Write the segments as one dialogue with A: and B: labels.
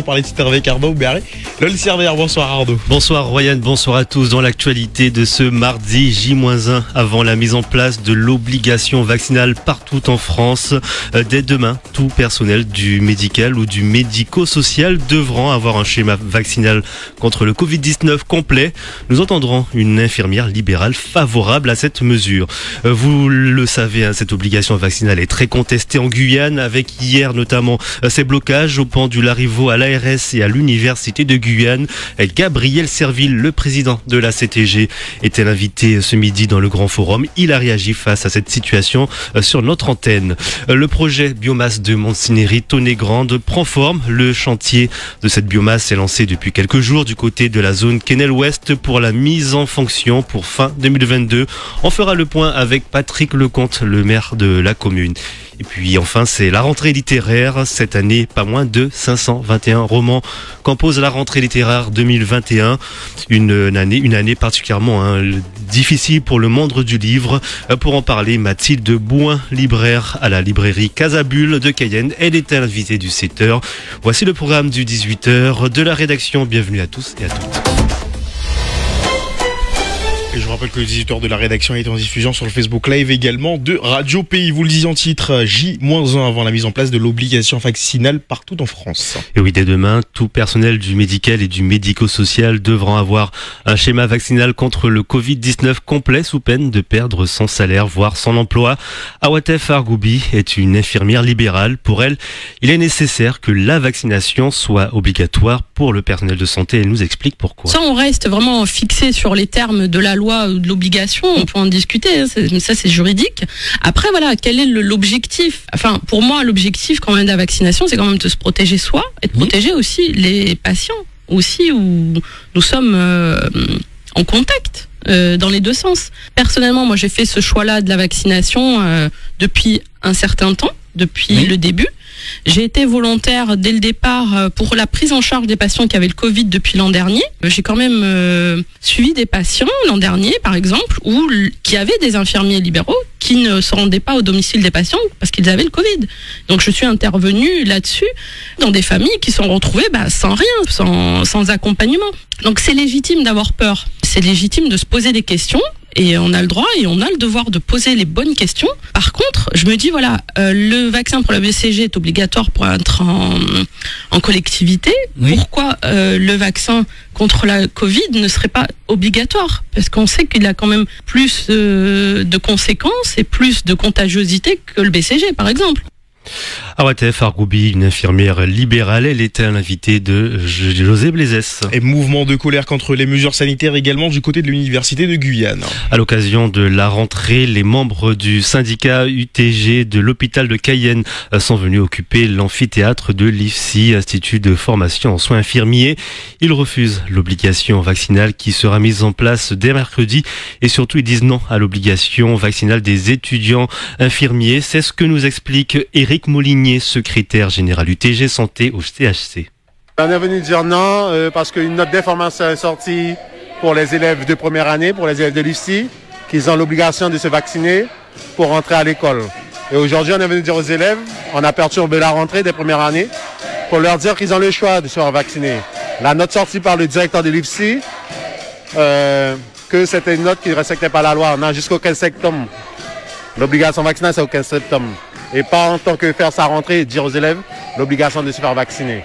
A: On parlait tout à l'heure avec Arnaud Berré. Lol Cerver, bonsoir Arnaud.
B: Bonsoir Royan, bonsoir à tous. Dans l'actualité de ce mardi J-1 avant la mise en place de l'obligation vaccinale partout en France. Dès demain, tout personnel du médical ou du médico-social devront avoir un schéma vaccinal contre le Covid-19 complet. Nous entendrons une infirmière libérale favorable à cette mesure. Vous le savez, cette obligation vaccinale est très contestée en Guyane avec hier notamment ces blocages au pont du Larivot à l'ARS et à l'université de Guyane. Gabriel Serville, le président de la CTG, était l'invité ce midi dans le Grand Forum. Il a réagi face à cette situation sur notre antenne. Le projet biomasse de Montsinéry-Tonnet-Grande prend forme. Le chantier de cette biomasse est lancé depuis quelques jours du côté de la zone Quesnel-Ouest pour la mise en fonction pour fin 2022. On fera le point avec Patrick Lecomte, le maire de la commune. Et puis enfin, c'est la rentrée littéraire. Cette année, pas moins de 521 romans composent la rentrée littéraire 2021. Une année particulièrement difficile pour le monde du livre. Pour en parler, Mathilde Bouin, libraire à la librairie Casabule de Cayenne. Elle était l'invitée du 7h. Voici le programme du 18h de la rédaction. Bienvenue à tous et à toutes.
A: Et je vous rappelle que le 18h de la rédaction est en diffusion sur le Facebook Live également de Radio Pays. Vous le disiez en titre, J-1 avant la mise en place de l'obligation vaccinale partout en France.
B: Et oui, dès demain, tout personnel du médical et du médico-social devront avoir un schéma vaccinal contre le Covid-19 complet sous peine de perdre son salaire, voire son emploi. Awatef Argoubi est une infirmière libérale. Pour elle, il est nécessaire que la vaccination soit obligatoire pour le personnel de santé. Elle nous explique pourquoi.
C: Ça, on reste vraiment fixé sur les termes de la loi ou de l'obligation, on peut en discuter, ça c'est juridique. Après voilà, quel est l'objectif? Enfin, pour moi, l'objectif quand même de la vaccination, c'est quand même de se protéger soi et de protéger aussi les patients, aussi où nous sommes en contact dans les deux sens. Personnellement, moi j'ai fait ce choix-là de la vaccination depuis un certain temps, depuis le début. J'ai été volontaire dès le départ pour la prise en charge des patients qui avaient le Covid depuis l'an dernier. J'ai quand même suivi des patients l'an dernier, par exemple, qui avaient des infirmiers libéraux qui ne se rendaient pas au domicile des patients parce qu'ils avaient le Covid. Donc je suis intervenue là-dessus dans des familles qui se sont retrouvées sans rien, sans accompagnement. Donc c'est légitime d'avoir peur, c'est légitime de se poser des questions. Et on a le droit et on a le devoir de poser les bonnes questions. Par contre, je me dis, voilà, le vaccin pour la BCG est obligatoire pour être en collectivité. Oui. Pourquoi le vaccin contre la Covid ne serait pas obligatoire? Parce qu'on sait qu'il a quand même plus de conséquences et plus de contagiosité que le BCG, par exemple.
B: Awatef Argoubi, une infirmière libérale, elle était l'invitée de José Blaisès.
A: Et mouvement de colère contre les mesures sanitaires également du côté de l'université de Guyane.
B: À l'occasion de la rentrée, les membres du syndicat UTG de l'hôpital de Cayenne sont venus occuper l'amphithéâtre de l'IFSI, Institut de formation en soins infirmiers. Ils refusent l'obligation vaccinale qui sera mise en place dès mercredi et surtout ils disent non à l'obligation vaccinale des étudiants infirmiers. C'est ce que nous explique Éric Molinier, secrétaire général UTG Santé au CHC.
D: On est venu dire non parce qu'une note d'information est sortie pour les élèves de première année, pour les élèves de l'IFSI, qu'ils ont l'obligation de se vacciner pour rentrer à l'école. Et aujourd'hui, on est venu dire aux élèves, on a perturbé la rentrée des premières années pour leur dire qu'ils ont le choix de se faire vacciner. La note sortie par le directeur de l'IFSI, que c'était une note qui ne respectait pas la loi. On a jusqu'au 15 septembre. L'obligation vaccinale, c'est au 15 septembre. Et pas en tant que faire sa rentrée et dire aux élèves l'obligation de se faire vacciner.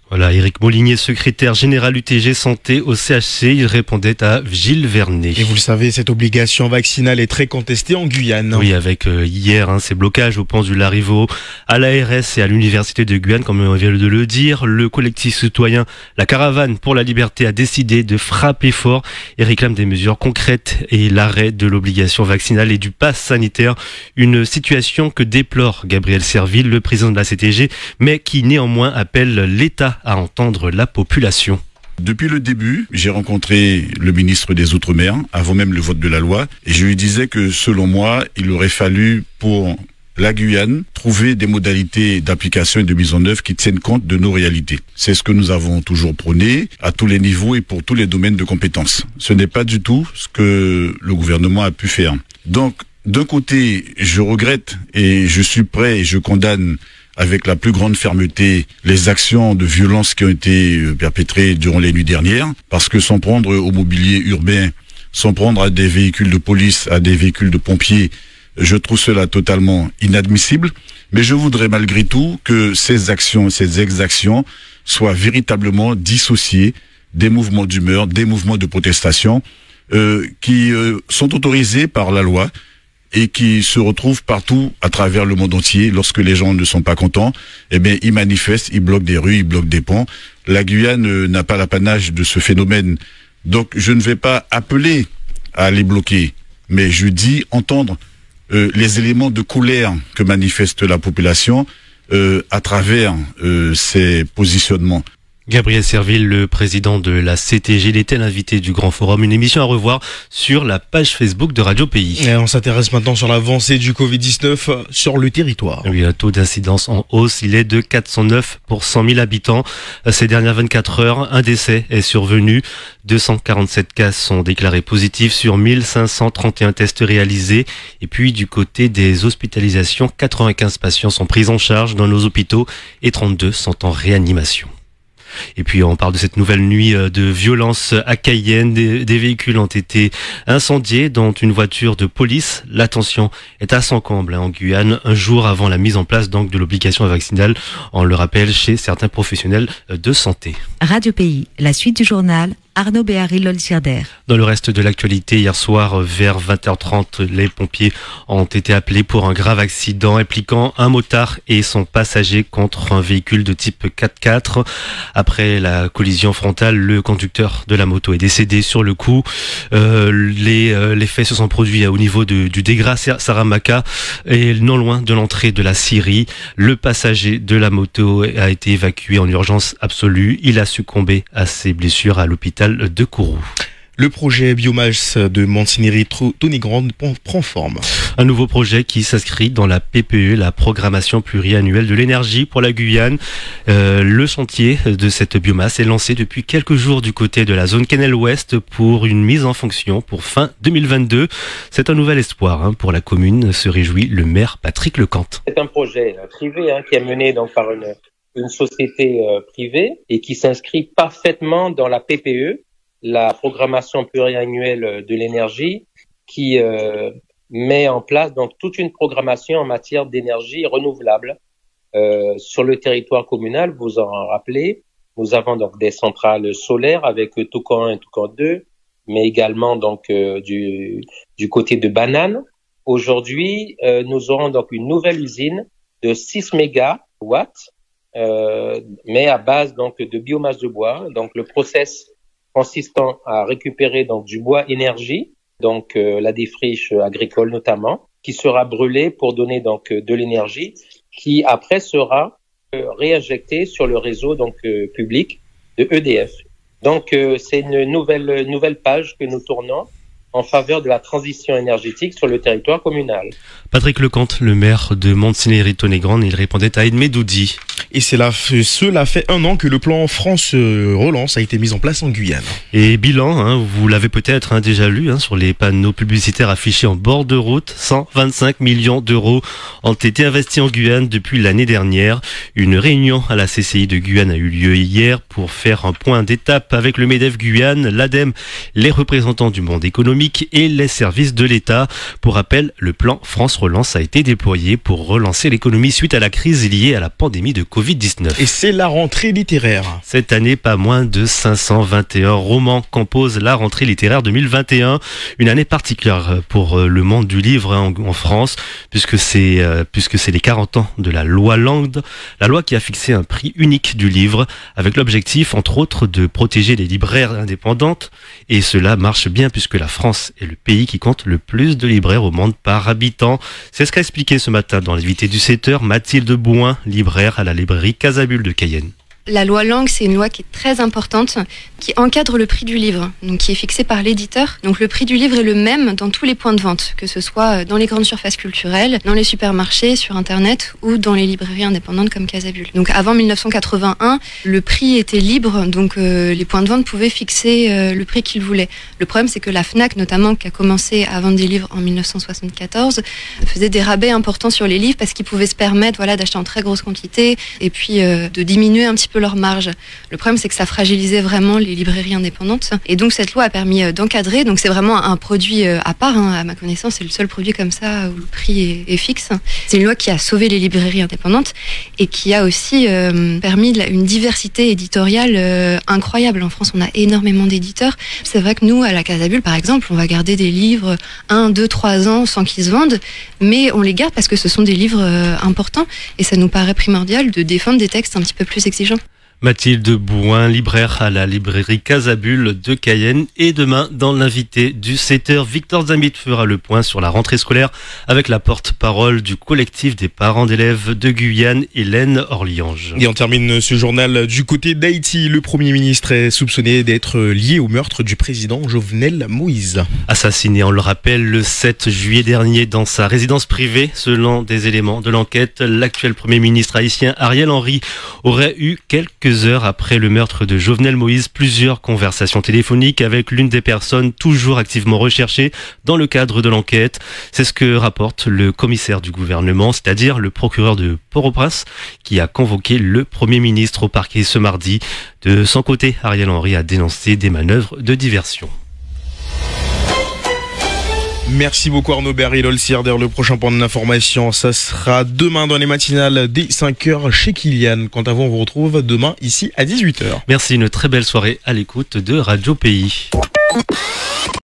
B: Voilà, Éric Molinier, secrétaire général UTG Santé au CHC, il répondait à Gilles Vernet.
A: Et vous le savez, cette obligation vaccinale est très contestée en Guyane.
B: Oui, avec hier ces blocages au pont du Larivot, à l'ARS et à l'université de Guyane, comme on vient de le dire. Le collectif citoyen La Caravane pour la Liberté a décidé de frapper fort et réclame des mesures concrètes et l'arrêt de l'obligation vaccinale et du pass sanitaire. Une situation que déplore Gabriel Serville, le président de la CTG, mais qui néanmoins appelle l'État à entendre la population.
E: Depuis le début, j'ai rencontré le ministre des Outre-mer, avant même le vote de la loi, et je lui disais que selon moi, il aurait fallu pour la Guyane trouver des modalités d'application et de mise en œuvre qui tiennent compte de nos réalités. C'est ce que nous avons toujours prôné à tous les niveaux et pour tous les domaines de compétences. Ce n'est pas du tout ce que le gouvernement a pu faire. Donc, d'un côté, je regrette et je suis prêt et je condamne avec la plus grande fermeté les actions de violence qui ont été perpétrées durant les nuits dernières, parce que s'en prendre au mobilier urbain, s'en prendre à des véhicules de police, à des véhicules de pompiers, je trouve cela totalement inadmissible. Mais je voudrais malgré tout que ces actions, ces exactions soient véritablement dissociées des mouvements d'humeur, des mouvements de protestation qui sont autorisés par la loi et qui se retrouvent partout à travers le monde entier. Lorsque les gens ne sont pas contents, eh bien, ils manifestent, ils bloquent des rues, ils bloquent des ponts. La Guyane n'a pas l'apanage de ce phénomène. Donc, je ne vais pas appeler à les bloquer, mais je dis entendre les éléments de colère que manifeste la population à travers ces positionnements.
B: Gabriel Serville, le président de la CTG, il était l'invité du Grand Forum, une émission à revoir sur la page Facebook de Radio Pays.
A: Et on s'intéresse maintenant sur l'avancée du Covid-19 sur le territoire.
B: Oui, le taux d'incidence en hausse, il est de 409 pour 100 000 habitants. Ces dernières 24 heures, un décès est survenu. 247 cas sont déclarés positifs sur 1531 tests réalisés. Et puis, du côté des hospitalisations, 95 patients sont pris en charge dans nos hôpitaux et 32 sont en réanimation. Et puis on parle de cette nouvelle nuit de violence à Cayenne. Des véhicules ont été incendiés, dont une voiture de police. La tension est à son comble en Guyane, un jour avant la mise en place donc de l'obligation vaccinale, on le rappelle, chez certains professionnels de santé.
F: Radio Pays, la suite du journal. Arnaud Béhari-Lolsirder.
B: Dans le reste de l'actualité, hier soir, vers 20h30, les pompiers ont été appelés pour un grave accident impliquant un motard et son passager contre un véhicule de type 4x4. Après la collision frontale, le conducteur de la moto est décédé sur le coup. Les faits se sont produits au niveau du Dégras Saramaka et non loin de l'entrée de la Syrie. Le passager de la moto a été évacué en urgence absolue. Il a succombé à ses blessures à l'hôpital de Kourou.
A: Le projet biomasse de Montigny-Ritonegran prend forme.
B: Un nouveau projet qui s'inscrit dans la PPE, la programmation pluriannuelle de l'énergie pour la Guyane. Le chantier de cette biomasse est lancé depuis quelques jours du côté de la zone Canal Ouest pour une mise en fonction pour fin 2022. C'est un nouvel espoir pour la commune, se réjouit le maire Patrick Lecante.
G: C'est un projet privé qui est mené donc par une société privée et qui s'inscrit parfaitement dans la PPE, la programmation pluriannuelle de l'énergie, qui met en place donc toute une programmation en matière d'énergie renouvelable sur le territoire communal. Vous en rappelez, nous avons donc des centrales solaires avec Toucan 1 et Toucan 2, mais également donc du côté de Banane. Aujourd'hui, nous aurons donc une nouvelle usine de 6 mégawatts, mais à base donc de biomasse de bois. Donc le process consistant à récupérer donc du bois énergie, donc la défriche agricole notamment, qui sera brûlée pour donner donc de l'énergie, qui après sera réinjectée sur le réseau donc public de EDF. Donc c'est une nouvelle page que nous tournons en faveur de la transition énergétique sur le territoire communal.
B: Patrick Lecante, le maire de Montigny-Ritonegran, il répondait à Edmé Doudi.
A: Et cela fait 1 an que le plan France Relance a été mis en place en Guyane.
B: Et bilan, vous l'avez peut-être déjà lu sur les panneaux publicitaires affichés en bord de route, 125 millions d'euros ont été investis en Guyane depuis l'année dernière. Une réunion à la CCI de Guyane a eu lieu hier pour faire un point d'étape avec le MEDEF Guyane, l'ADEME, les représentants du monde économique et les services de l'État. Pour rappel, le plan France Relance a été déployé pour relancer l'économie suite à la crise liée à la pandémie de Covid-19.
A: Et c'est la rentrée littéraire.
B: Cette année, pas moins de 521 romans composent la rentrée littéraire 2021. Une année particulière pour le monde du livre en France, puisque c'est les 40 ans de la loi Langue, la loi qui a fixé un prix unique du livre, avec l'objectif, entre autres, de protéger les libraires indépendantes. Et cela marche bien, puisque la France est le pays qui compte le plus de libraires au monde par habitant. C'est ce qu'a expliqué ce matin dans l'invité du 7h, Mathilde Bouin, libraire à la librairie Casabule de Cayenne.
H: La loi Lang, c'est une loi qui est très importante, qui encadre le prix du livre, donc qui est fixé par l'éditeur. Donc le prix du livre est le même dans tous les points de vente, que ce soit dans les grandes surfaces culturelles, dans les supermarchés, sur Internet ou dans les librairies indépendantes comme Casabule. Donc avant 1981, le prix était libre, donc les points de vente pouvaient fixer le prix qu'ils voulaient. Le problème, c'est que la Fnac, notamment, qui a commencé à vendre des livres en 1974, faisait des rabais importants sur les livres parce qu'ils pouvaient se permettre d'acheter en très grosse quantité et puis de diminuer un petit peu leur marge. Le problème, c'est que ça fragilisait vraiment les librairies indépendantes. Et donc, cette loi a permis d'encadrer. Donc, c'est vraiment un produit à part. À ma connaissance, c'est le seul produit comme ça où le prix est fixe. C'est une loi qui a sauvé les librairies indépendantes et qui a aussi permis une diversité éditoriale incroyable. En France, on a énormément d'éditeurs. C'est vrai que nous, à la Casabule, par exemple, on va garder des livres 1, 2, 3 ans sans qu'ils se vendent, mais on les garde parce que ce sont des livres importants et ça nous paraît primordial de défendre des textes un petit peu plus exigeants.
B: Mathilde Bouin, libraire à la librairie Casabule de Cayenne. Et demain, dans l'invité du 7h, Victor Zamit fera le point sur la rentrée scolaire avec la porte-parole du collectif des parents d'élèves de Guyane, Hélène Orliange.
A: Et on termine ce journal du côté d'Haïti. Le Premier ministre est soupçonné d'être lié au meurtre du président Jovenel Moïse.
B: Assassiné, on le rappelle, le 7 juillet dernier dans sa résidence privée. Selon des éléments de l'enquête, l'actuel Premier ministre haïtien Ariel Henry aurait eu quelques heures après le meurtre de Jovenel Moïse, plusieurs conversations téléphoniques avec l'une des personnes toujours activement recherchées dans le cadre de l'enquête. C'est ce que rapporte le commissaire du gouvernement, c'est-à-dire le procureur de Port-au-Prince, qui a convoqué le Premier ministre au parquet ce mardi. De son côté, Ariel Henry a dénoncé des manœuvres de diversion.
A: Merci beaucoup Arnaud Berry-Lolsier. Le prochain point d'information, ça sera demain dans les matinales dès 5h chez Kylian. Quant à vous, on vous retrouve demain ici à 18h.
B: Merci, une très belle soirée à l'écoute de Radio Pays.